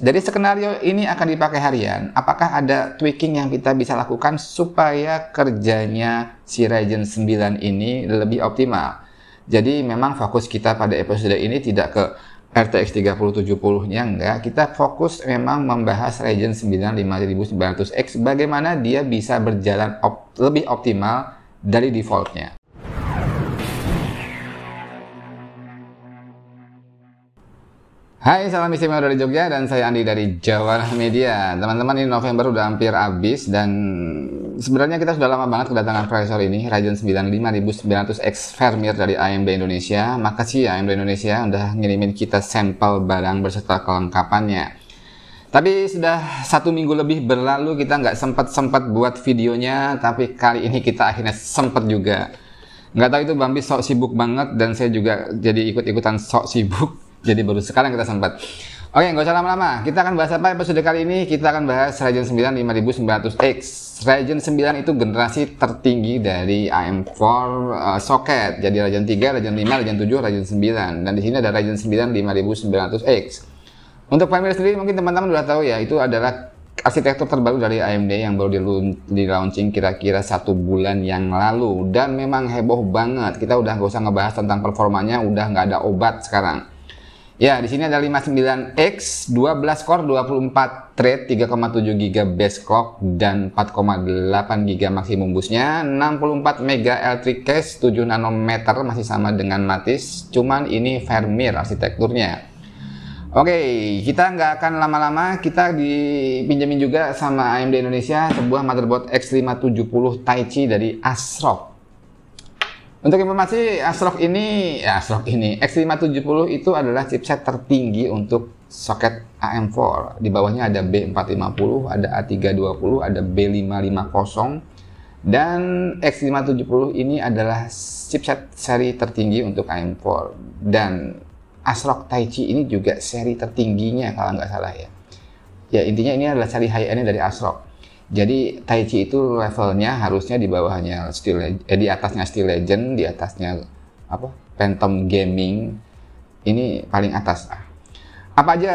Dari skenario ini akan dipakai harian, apakah ada tweaking yang kita bisa lakukan supaya kerjanya si Ryzen 9 ini lebih optimal? Jadi memang fokus kita pada episode ini tidak ke RTX 3070-nya, enggak. Kita fokus memang membahas Ryzen 9 5900X, bagaimana dia bisa berjalan lebih optimal dari defaultnya. Hai, salam istimewa dari Jogja, dan saya Andi dari Jawara Media. Teman-teman, ini November udah hampir habis, dan sebenarnya kita sudah lama banget kedatangan prosesor ini, Ryzen 9 5900X Fermir dari AMD Indonesia. Makasih ya AMD Indonesia udah ngirimin kita sampel barang berserta kelengkapannya. Tapi sudah 1 minggu lebih berlalu, kita nggak sempat buat videonya, tapi kali ini kita akhirnya sempat juga. Nggak tahu itu Bambi sok sibuk banget, dan saya juga jadi ikut-ikutan sok sibuk. Jadi baru sekarang kita sempat. Oke, nggak usah lama-lama. Kita akan bahas apa episode kali ini? Kita akan bahas Ryzen 9 5900X. Ryzen 9 itu generasi tertinggi dari AM4 socket. Jadi Ryzen 3, Ryzen 5, Ryzen 7, Ryzen 9. Dan di sini ada Ryzen 9 5900X. Untuk Fermir sendiri mungkin teman-teman udah tahu ya, itu adalah arsitektur terbaru dari AMD yang baru di launching kira-kira 1 bulan yang lalu. Dan memang heboh banget. Kita udah nggak usah ngebahas tentang performanya, udah nggak ada obat sekarang. Ya, di sini ada 59X, 12 core, 24 thread, 3,7 GB base clock, dan 4,8 GB maksimum busnya, 64 MB L3 case, 7 nanometer, masih sama dengan Matis, cuman ini Fermir arsitekturnya. Oke, kita nggak akan lama-lama, kita dipinjemin juga sama AMD Indonesia sebuah motherboard X570 Taichi dari ASRock. Untuk informasi, ASRock ini X570 itu adalah chipset tertinggi untuk soket AM4. Di bawahnya ada B450, ada A320, ada B550, dan X570 ini adalah chipset seri tertinggi untuk AM4. Dan ASRock Taichi ini juga seri tertingginya kalau nggak salah ya. Ya, intinya ini adalah seri high-end dari ASRock. Jadi Taichi itu levelnya harusnya di bawahnya di atasnya Steel Legend, di atasnya Phantom Gaming. Ini paling atas. Apa aja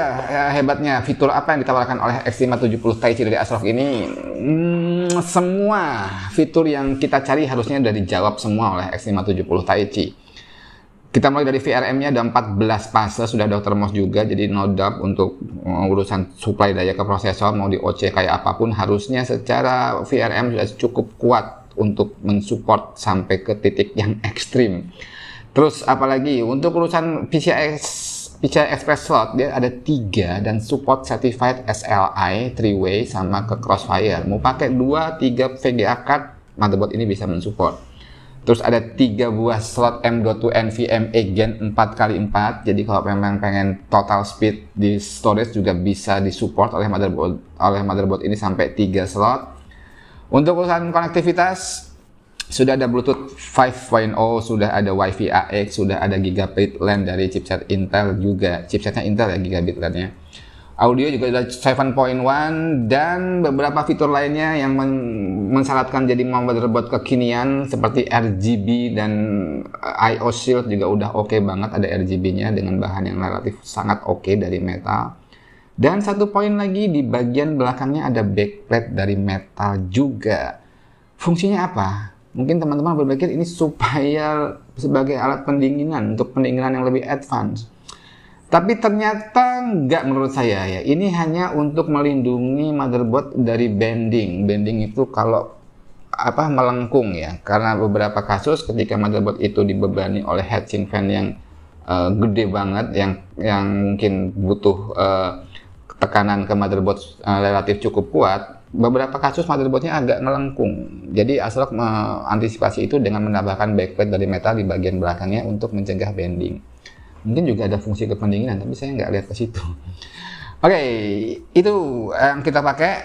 hebatnya, fitur apa yang ditawarkan oleh X570 Taichi dari ASRock ini? Semua fitur yang kita cari harusnya sudah dijawab semua oleh X570 Taichi. Kita mulai dari VRM-nya ada 14 fase, sudah ada thermos juga, jadi no doubt untuk urusan supply daya ke prosesor, mau di OC kayak apapun, harusnya secara VRM sudah cukup kuat untuk mensupport sampai ke titik yang ekstrim. Terus apalagi, untuk urusan PCI Express slot, dia ada 3 dan support certified SLI, 3-way, sama ke Crossfire. Mau pakai 2-3 VGA card, motherboard ini bisa mensupport. Terus ada 3 buah slot M.2 NVMe Gen 4x4. Jadi kalau memang pengen total speed di storage juga bisa disupport oleh motherboard ini sampai 3 slot. Untuk urusan konektivitas sudah ada Bluetooth 5.0, sudah ada Wi-Fi AX, sudah ada Gigabit LAN dari chipset Intel juga. Chipsetnya Intel ya, Gigabit LAN-nya. Audio juga ada 7.1 dan beberapa fitur lainnya yang mensyaratkan jadi motherboard kekinian seperti RGB dan I/O Shield juga udah oke banget, ada RGB-nya dengan bahan yang relatif sangat oke dari metal. Dan satu poin lagi, di bagian belakangnya ada backplate dari metal juga. Fungsinya apa? Mungkin teman-teman berpikir ini supaya sebagai alat pendinginan, untuk pendinginan yang lebih advance. Tapi ternyata nggak menurut saya ya. Ini hanya untuk melindungi motherboard dari bending. Bending itu kalau melengkung ya. Karena beberapa kasus ketika motherboard itu dibebani oleh heatsink fan yang gede banget, yang mungkin butuh tekanan ke motherboard relatif cukup kuat. Beberapa kasus motherboardnya agak melengkung. Jadi ASRock mengantisipasi itu dengan menambahkan backplate dari metal di bagian belakangnya untuk mencegah bending. Mungkin juga ada fungsi kependinginan, tapi saya nggak lihat ke situ. Oke, itu yang kita pakai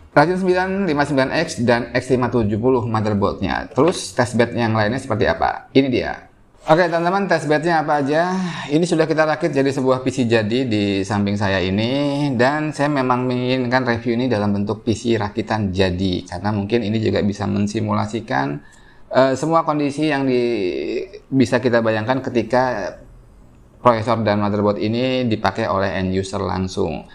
Ryzen 9 59X dan X570 motherboardnya. Terus testbed yang lainnya seperti apa? Ini dia. Oke teman-teman, testbednya apa aja? Ini sudah kita rakit jadi sebuah PC jadi di samping saya ini, dan saya memang menginginkan review ini dalam bentuk PC rakitan jadi, karena mungkin ini juga bisa mensimulasikan semua kondisi yang bisa kita bayangkan ketika prosesor dan motherboard ini dipakai oleh end user langsung.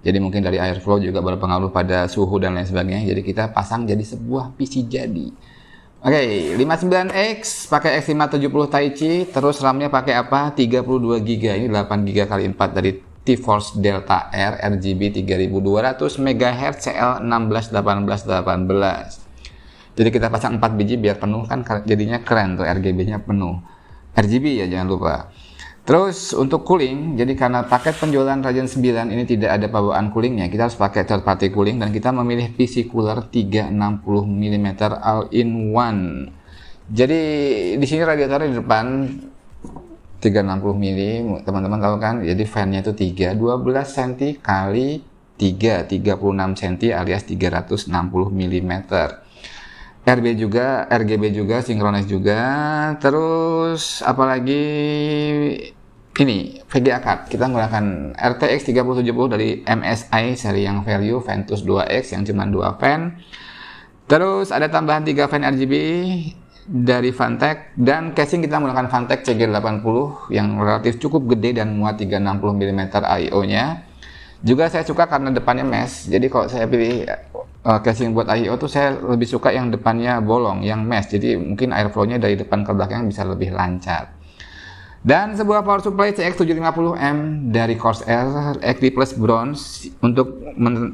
Jadi mungkin dari airflow juga berpengaruh pada suhu dan lain sebagainya. Jadi kita pasang jadi sebuah PC jadi. Oke, 59X pakai X570 Taichi, terus RAM-nya pakai apa? 32GB. Ini 8GB x 4 dari T-Force Delta R RGB 3200 MHz CL161818. Jadi kita pasang 4 biji biar penuh kan, jadinya keren tuh, RGB-nya penuh. RGB ya, jangan lupa. Terus untuk cooling, jadi karena paket penjualan Ryzen 9 ini tidak ada bawaan coolingnya, kita harus pakai third party cooling dan kita memilih PC cooler 360 mm all-in-one. Jadi di sini radiatornya di depan 360 mm, teman-teman tahu kan? Jadi fan-nya itu 12 cm kali 3, 36 cm alias 360 mm. RGB juga, synchronize juga. Terus apalagi ini VGA card, kita menggunakan RTX 3070 dari MSI seri yang value Ventus 2X yang cuma 2 fan. Terus ada tambahan 3 fan RGB dari Fantech, dan casing kita menggunakan Fantech CG80 yang relatif cukup gede dan muat 360 mm I/O-nya. Juga saya suka karena depannya mesh. Jadi kalau saya pilih casing buat I/O tuh saya lebih suka yang depannya bolong, yang mesh. Jadi mungkin airflow-nya dari depan ke belakang bisa lebih lancar. Dan sebuah power supply CX750M dari Corsair Eclipse Bronze untuk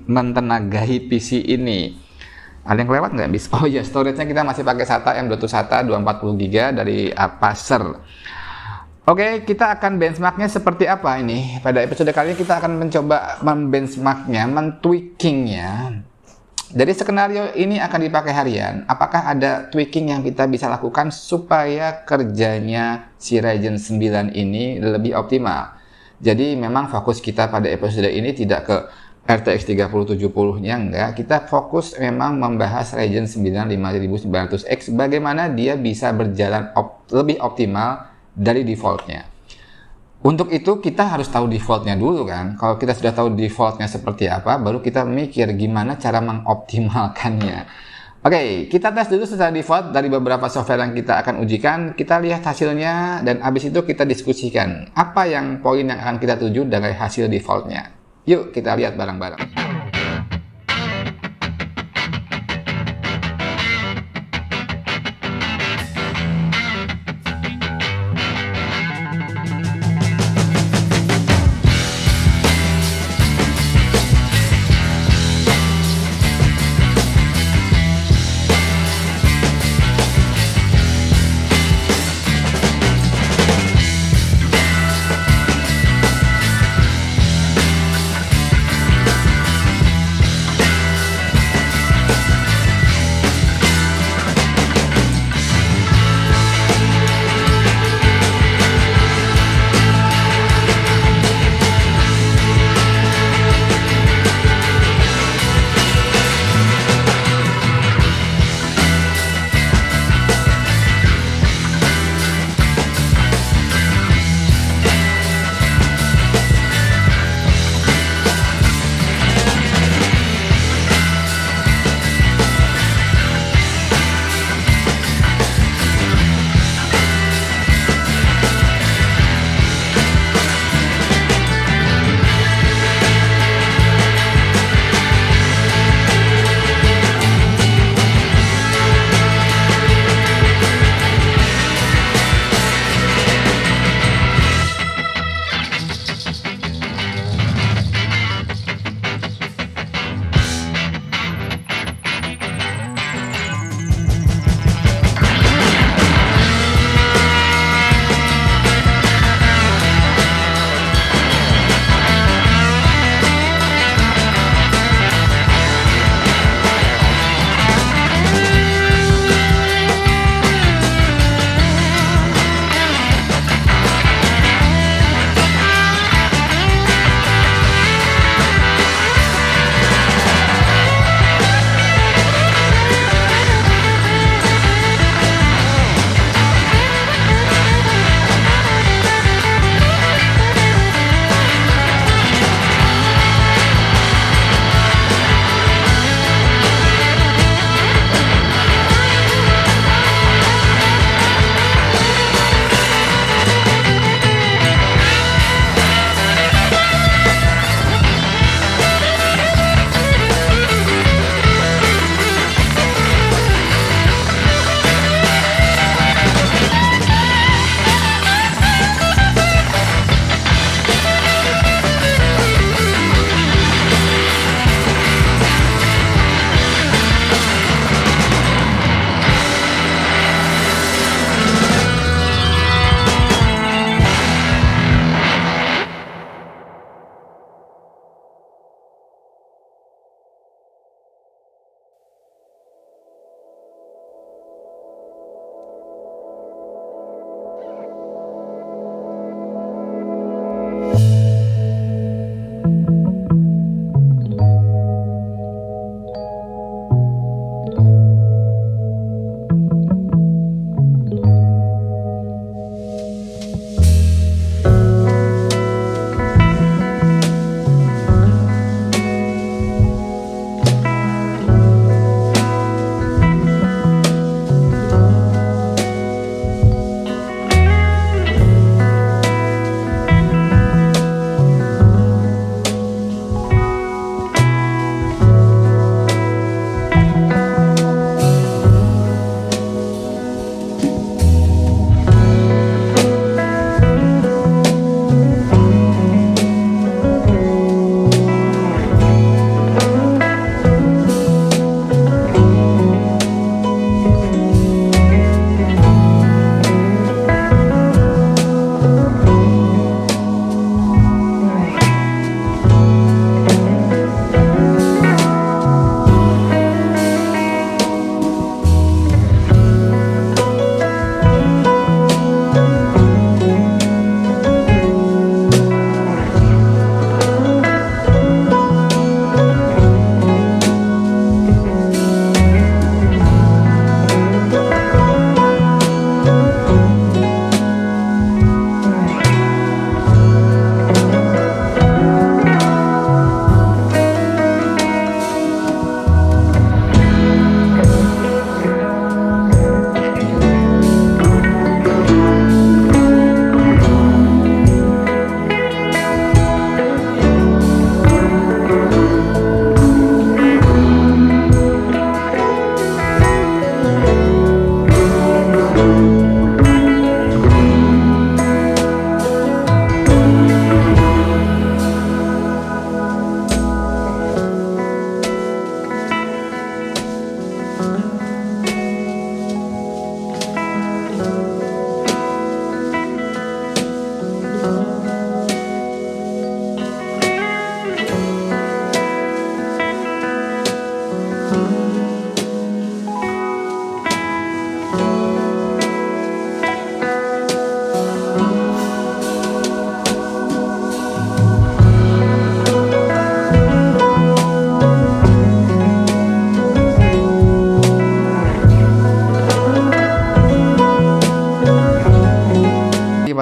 mentenagai PC ini. Ada yang kelewat nggak bis? Oh ya, storage-nya kita masih pakai SATA M.2 SATA 240GB dari Acer. Oke, kita akan benchmarknya seperti apa ini? Pada episode kali ini kita akan mencoba membenchmarknya, men-tweakingnya. Dari skenario ini akan dipakai harian, apakah ada tweaking yang kita bisa lakukan supaya kerjanya si Ryzen 9 ini lebih optimal? Jadi memang fokus kita pada episode ini tidak ke RTX 3070-nya, enggak. Kita fokus memang membahas Ryzen 9 5900X, bagaimana dia bisa berjalan lebih optimal dari defaultnya. Untuk itu kita harus tahu defaultnya dulu kan. Kalau kita sudah tahu defaultnya seperti apa, baru kita mikir gimana cara mengoptimalkannya. Oke, kita tes dulu secara default dari beberapa software yang kita akan ujikan. Kita lihat hasilnya dan habis itu kita diskusikan apa yang poin yang akan kita tuju dari hasil defaultnya. Yuk kita lihat bareng-bareng.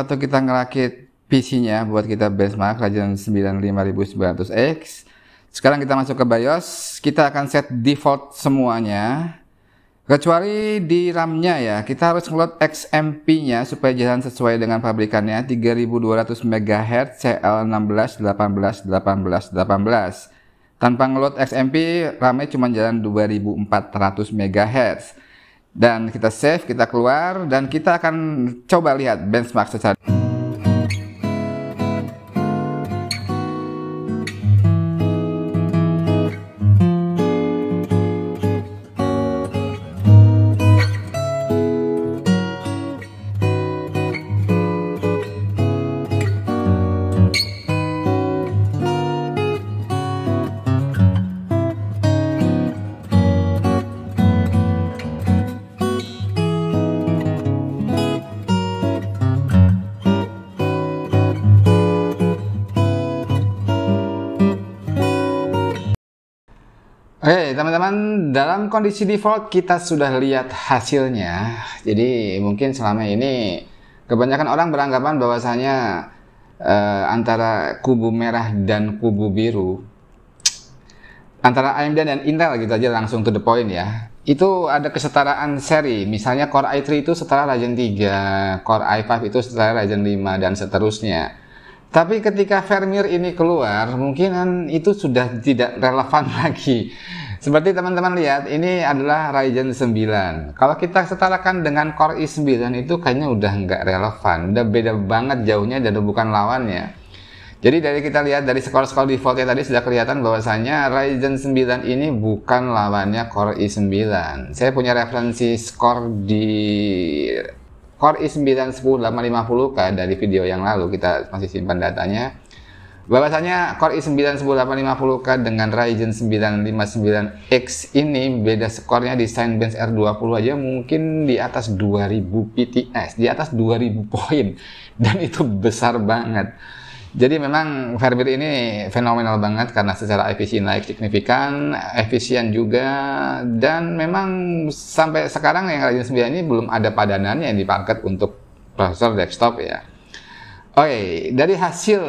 waktu kita ngerakit PC-nya buat kita benchmark Ryzen 9 5900X. Sekarang kita masuk ke BIOS, kita akan set default semuanya. Kecuali di RAM-nya ya, kita harus ngeload XMP-nya supaya jalan sesuai dengan pabrikannya 3200 MHz CL16 18 18 18. Tanpa ngeload XMP, RAM-nya cuma jalan 2400 MHz. Dan kita save, kita keluar, dan kita akan coba lihat benchmark secara Oke, teman-teman, dalam kondisi default kita sudah lihat hasilnya. Jadi mungkin selama ini kebanyakan orang beranggapan bahwasanya antara kubu merah dan kubu biru, antara AMD dan Intel gitu aja langsung to the point ya. Itu ada kesetaraan seri. Misalnya Core i3 itu setara Ryzen 3, Core i5 itu setara Ryzen 5 dan seterusnya. Tapi ketika firmware ini keluar, mungkin itu sudah tidak relevan lagi. Seperti teman-teman lihat, ini adalah Ryzen 9. Kalau kita setarakan dengan Core i9 itu kayaknya udah nggak relevan. Udah beda banget jauhnya dan bukan lawannya. Jadi dari kita lihat dari skor-skor defaultnya tadi sudah kelihatan bahwasanya Ryzen 9 ini bukan lawannya Core i9. Saya punya referensi skor di Core i9 10850K dari video yang lalu, kita masih simpan datanya. Bahwasanya Core i9 10850K dengan Ryzen 959X ini beda skornya di Cinebench R20 aja mungkin di atas 2000 PTS, di atas 2000 poin, dan itu besar banget. Jadi memang firmware ini fenomenal banget karena secara efisien naik signifikan, efisien juga, dan memang sampai sekarang yang Ryzen 9 ini belum ada padanannya yang dipaket untuk prosesor desktop ya. Oke, dari hasil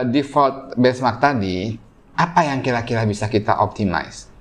default benchmark tadi, apa yang kira-kira bisa kita optimize?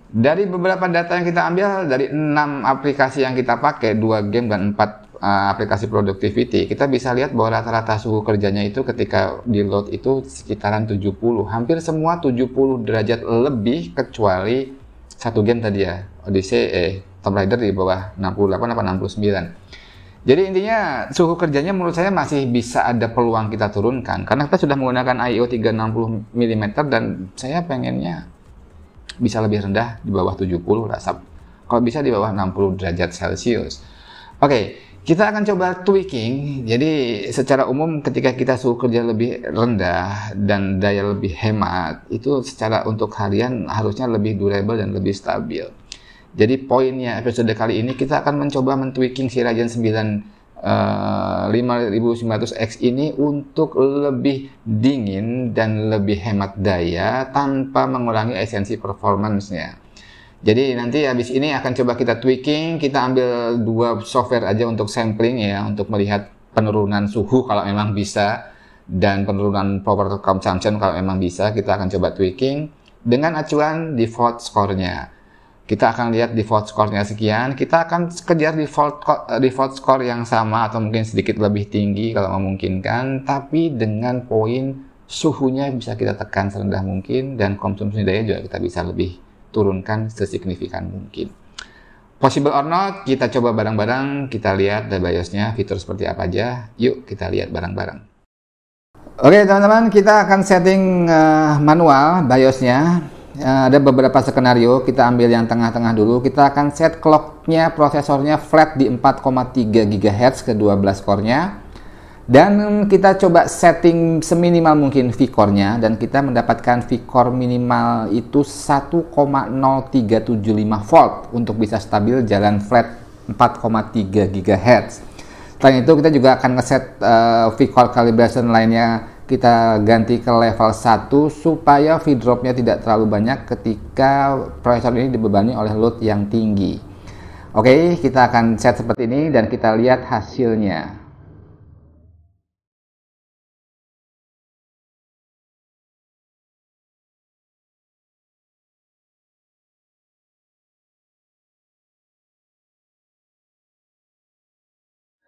Dari beberapa data yang kita ambil dari 6 aplikasi yang kita pakai, 2 game dan 4 aplikasi productivity, kita bisa lihat bahwa rata-rata suhu kerjanya itu ketika di load itu sekitaran 70, hampir semua 70 derajat lebih kecuali satu game tadi ya, Odyssey, Tomb Raider di bawah 68 atau 69. Jadi intinya suhu kerjanya menurut saya masih bisa ada peluang kita turunkan karena kita sudah menggunakan IO 360 mm dan saya pengennya bisa lebih rendah di bawah 70 lah, kalau bisa di bawah 60 derajat Celcius. Oke, kita akan coba tweaking. Jadi secara umum ketika kita suhu kerja lebih rendah dan daya lebih hemat, itu secara untuk harian harusnya lebih durable dan lebih stabil. Jadi poinnya episode kali ini kita akan mencoba men-tweaking si Ryzen 9 5900X ini untuk lebih dingin dan lebih hemat daya tanpa mengurangi esensi performance-nya. Jadi nanti habis ini akan coba kita tweaking, kita ambil 2 software aja untuk sampling ya, untuk melihat penurunan suhu kalau memang bisa, dan penurunan power consumption kalau memang bisa, kita akan coba tweaking dengan acuan default score-nya. Kita akan lihat default score-nya sekian, kita akan kejar default score yang sama atau mungkin sedikit lebih tinggi kalau memungkinkan, tapi dengan poin suhunya bisa kita tekan serendah mungkin dan konsumsi daya juga kita bisa lebih turunkan sesignifikan mungkin. Possible or not, kita coba bareng-bareng, kita lihat dari BIOS-nya fitur seperti apa aja. Yuk kita lihat bareng-bareng. Oke teman-teman, kita akan setting manual BIOS-nya. Ada beberapa skenario, kita ambil yang tengah-tengah dulu. Kita akan set clock-nya, prosesornya flat di 4,3 GHz ke 12 core-nya. Dan kita coba setting seminimal mungkin V-core-nya, dan kita mendapatkan V-core minimal itu 1,0375 volt untuk bisa stabil jalan flat 4,3 GHz. Selain itu kita juga akan ngeset V-core calibration lainnya, kita ganti ke level 1 supaya V-drop-nya tidak terlalu banyak ketika prosesor ini dibebani oleh load yang tinggi. Oke, kita akan set seperti ini dan kita lihat hasilnya.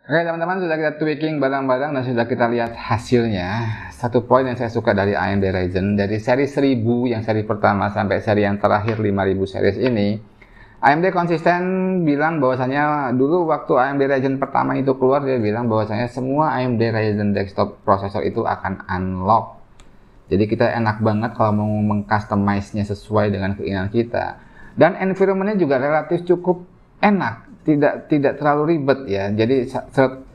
Oke teman-teman, sudah kita tweaking barang-barang dan sudah kita lihat hasilnya. Satu poin yang saya suka dari AMD Ryzen, dari seri 1000 yang seri pertama sampai seri yang terakhir 5000 series ini, AMD konsisten bilang bahwasanya dulu waktu AMD Ryzen pertama itu keluar, dia bilang bahwasanya semua AMD Ryzen desktop processor itu akan unlock. Jadi kita enak banget kalau mau mengcustomize-nya sesuai dengan keinginan kita. Dan environment-nya juga relatif cukup enak, tidak terlalu ribet ya. Jadi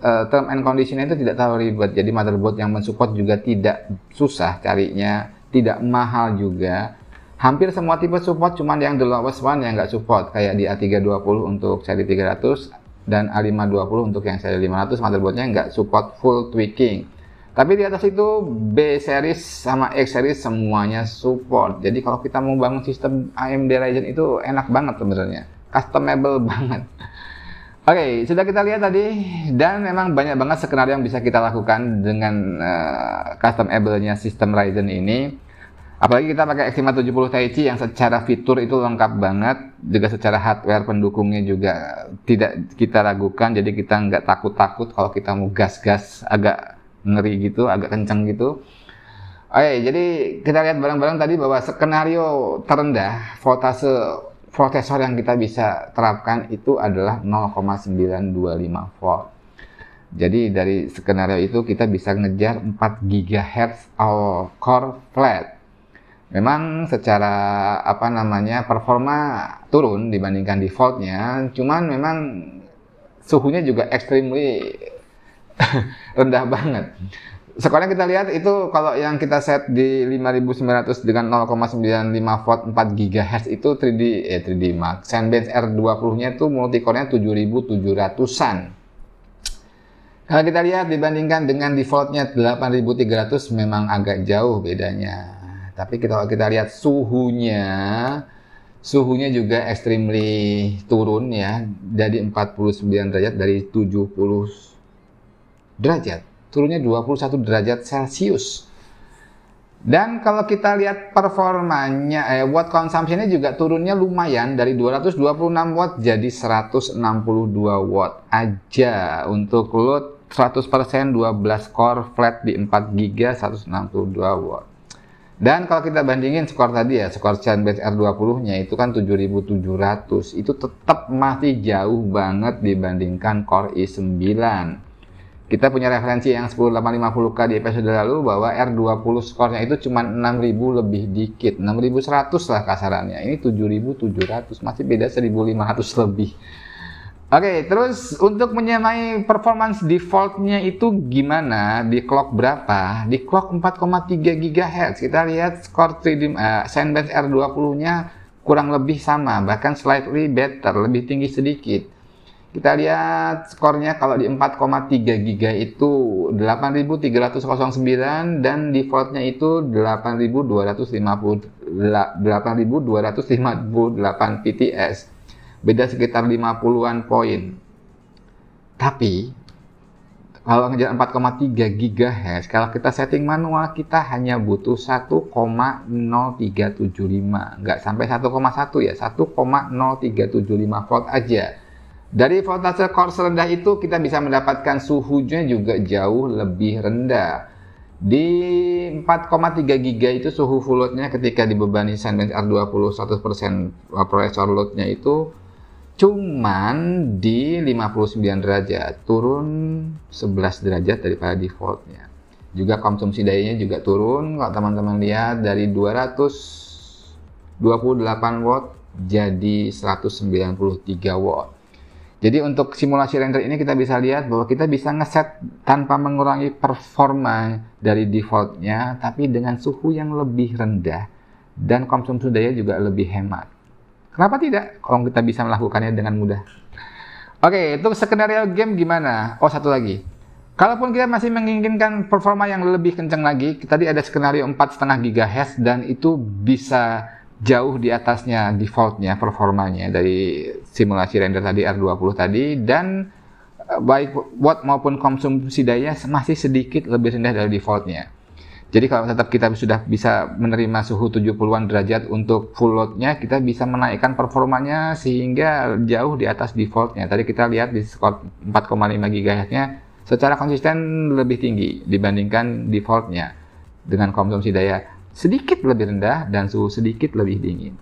term and condition-nya itu tidak terlalu ribet. Jadi motherboard yang mensupport juga tidak susah carinya, tidak mahal juga. Hampir semua tipe support, cuman yang the lowest one yang nggak support, kayak di A320 untuk seri 300 dan A520 untuk yang seri 500 motherboardnya nggak support full tweaking. Tapi di atas itu B series sama X series semuanya support. Jadi kalau kita mau bangun sistem AMD Ryzen itu enak banget sebenarnya, customable banget. Oke, sudah kita lihat tadi, dan memang banyak banget skenario yang bisa kita lakukan dengan customable-nya sistem Ryzen ini. Apalagi kita pakai X570 Ti yang secara fitur itu lengkap banget, juga secara hardware pendukungnya juga tidak kita ragukan. Jadi kita nggak takut-takut kalau kita mau gas-gas agak ngeri gitu, agak kenceng gitu. Oke, jadi kita lihat bareng-bareng tadi bahwa skenario terendah voltase prosesor yang kita bisa terapkan itu adalah 0,925 volt. Jadi dari skenario itu kita bisa ngejar 4 GHz all core flat. Memang secara performa turun dibandingkan defaultnya, cuman memang suhunya juga extremely rendah banget. Sekarang kita lihat itu kalau yang kita set di 5900 dengan 0,95 volt 4 GHz itu 3D Mark. Zenbench R20-nya itu multicore-nya 7700-an. Kalau kita lihat dibandingkan dengan defaultnya 8300 memang agak jauh bedanya. Tapi kalau kita lihat suhunya juga extremely turun ya, dari 49 derajat dari 70 derajat, turunnya 21 derajat Celcius. Dan kalau kita lihat performanya, watt consumption-nya juga turunnya lumayan, dari 226 watt jadi 162 watt aja untuk load 100% 12 core flat di 4 GB 162 watt. Dan kalau kita bandingin skor tadi ya, skor Zenbench R20-nya itu kan 7700, itu tetap masih jauh banget dibandingkan Core i9. Kita punya referensi yang 10850K di episode lalu bahwa R20 skornya itu cuma 6000 lebih dikit, 6100 lah kasarannya. Ini 7700, masih beda 1500 lebih. Oke, terus untuk menyamai performance defaultnya itu gimana? Di clock berapa? Di clock 4,3 GHz. Kita lihat skor Zenbench R20-nya kurang lebih sama, bahkan slightly better, lebih tinggi sedikit. Kita lihat skornya kalau di 4,3 GB itu 8309 dan defaultnya itu 8258 PTS. Beda sekitar 50-an poin. Tapi kalau ngejar 4,3 GHz, kalau kita setting manual kita hanya butuh 1,0375, nggak sampai 1,1 ya, 1,0375 volt aja. Dari voltase core serendah itu kita bisa mendapatkan suhunya juga jauh lebih rendah. Di 4,3 GB itu suhu full load-nya ketika dibebani Zenbench R20 100% processor load-nya itu cuman di 59 derajat, turun 11 derajat daripada default-nya. Juga konsumsi dayanya juga turun, kalau teman-teman lihat dari 228 watt jadi 193 watt. Jadi untuk simulasi render ini kita bisa lihat bahwa kita bisa ngeset tanpa mengurangi performa dari defaultnya, tapi dengan suhu yang lebih rendah dan konsumsi daya juga lebih hemat. Kenapa tidak kalau kita bisa melakukannya dengan mudah? Oke, itu skenario game gimana? Oh, satu lagi. Kalaupun kita masih menginginkan performa yang lebih kencang lagi, tadi ada skenario 4,5 GHz dan itu bisa jauh di atasnya defaultnya performanya dari simulasi render tadi R20 tadi, dan baik watt maupun konsumsi daya masih sedikit lebih rendah dari defaultnya. Jadi kalau tetap kita sudah bisa menerima suhu 70-an derajat untuk full load-nya, kita bisa menaikkan performanya sehingga jauh di atas default-nya. Tadi kita lihat di skor 4,5 GHz-nya secara konsisten lebih tinggi dibandingkan default-nya dengan konsumsi daya sedikit lebih rendah dan suhu sedikit lebih dingin.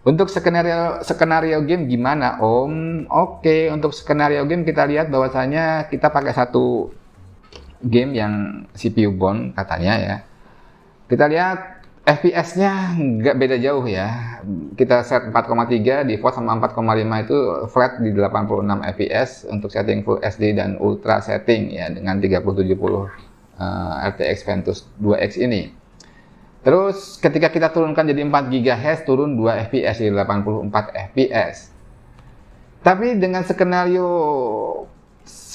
Untuk skenario game gimana Om? Oke, untuk skenario game kita lihat bahwasanya kita pakai satu game yang CPU bond katanya ya. Kita lihat FPS-nya nggak beda jauh ya. Kita set 4,3 default sama 4,5 itu flat di 86 FPS untuk setting Full HD dan Ultra setting ya dengan 3070 RTX Ventus 2X ini. Terus ketika kita turunkan jadi 4 GHz turun 2 FPS jadi 84 FPS. Tapi dengan skenario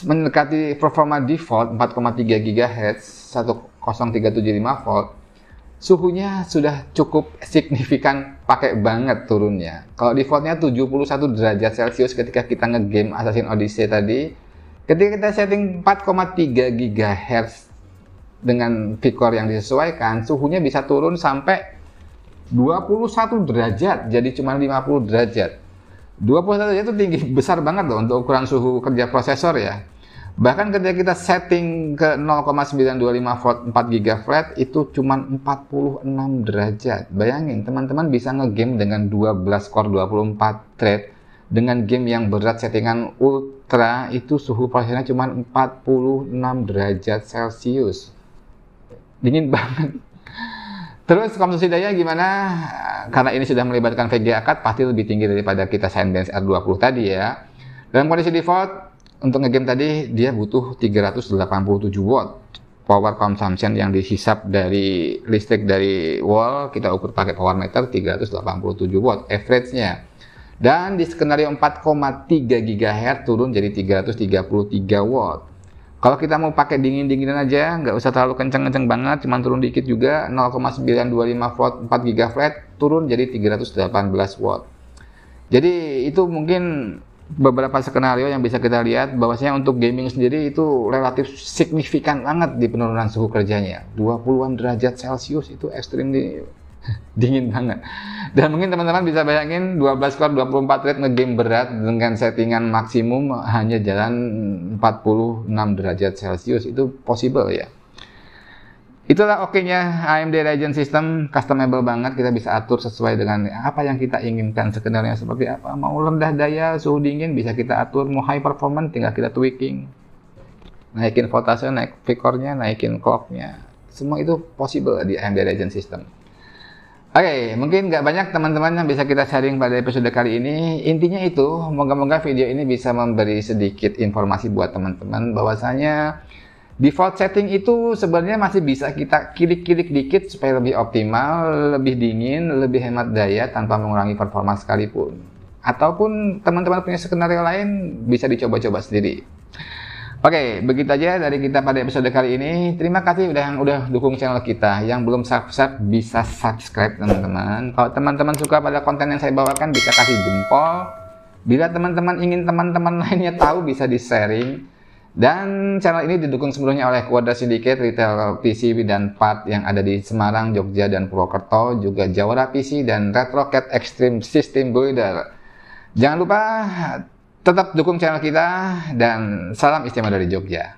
mendekati performa default 4,3 GHz 10375 volt, suhunya sudah cukup signifikan, pakai banget turunnya. Kalau defaultnya 71 derajat Celcius ketika kita ngegame Assassin's Odyssey tadi, ketika kita setting 4,3 GHz dengan V-core yang disesuaikan, suhunya bisa turun sampai 21 derajat, jadi cuma 50 derajat. 21 derajat itu tinggi, besar banget loh untuk ukuran suhu kerja prosesor ya. Bahkan ketika kita setting ke 0,925 volt 4 GB flat itu cuma 46 derajat. Bayangin teman-teman bisa ngegame dengan 12 core 24 thread dengan game yang berat settingan ultra itu suhu prosesornya cuma 46 derajat Celcius. Dingin banget. Terus konsumsi daya gimana? Karena ini sudah melibatkan VGA card pasti lebih tinggi daripada kita Cinebench R20 tadi ya. Dalam kondisi default untuk ngegame tadi dia butuh 387 watt power consumption yang dihisap dari listrik dari wall, kita ukur pakai power meter 387 watt average-nya. Dan di skenario 4,3 GHz turun jadi 333 watt. Kalau kita mau pakai dingin-dinginan aja, nggak usah terlalu kenceng-kenceng banget, cuma turun dikit juga, 0,925 volt 4 GB flat, turun jadi 318 watt. Jadi itu mungkin beberapa skenario yang bisa kita lihat, bahwasanya untuk gaming sendiri itu relatif signifikan banget di penurunan suhu kerjanya. 20-an derajat Celcius itu ekstrim dingin banget. Dan mungkin teman-teman bisa bayangin 12 core 24 thread ngegame berat dengan settingan maksimum hanya jalan 46 derajat Celcius, itu possible ya. Itulah oke-nya AMD Ryzen System, customable banget, kita bisa atur sesuai dengan apa yang kita inginkan, skenario seperti apa. Mau rendah daya, suhu dingin bisa kita atur, mau high performance tinggal kita tweaking. Naikin voltase, naik V-core-nya, naikin clock-nya. Semua itu possible di AMD Ryzen System. Oke, mungkin nggak banyak teman-teman yang bisa kita sharing pada episode kali ini. Intinya itu, moga-moga video ini bisa memberi sedikit informasi buat teman-teman bahwasanya default setting itu sebenarnya masih bisa kita kilik-kilik dikit supaya lebih optimal, lebih dingin, lebih hemat daya tanpa mengurangi performa sekalipun. Ataupun teman-teman punya skenario lain bisa dicoba-coba sendiri. Oke, begitu aja dari kita pada episode kali ini. Terima kasih udah dukung channel kita. Yang belum subscribe bisa subscribe teman-teman. Kalau teman-teman suka pada konten yang saya bawakan bisa kasih jempol. Bila teman-teman ingin teman-teman lainnya tahu bisa di-sharing. Dan channel ini didukung sepenuhnya oleh Quadra Syndicate, retail PC dan part yang ada di Semarang, Jogja, dan Purwokerto. Juga Jawara PC dan RetroCat Extreme System Builder. Jangan lupa tetap dukung channel kita dan salam istimewa dari Jogja.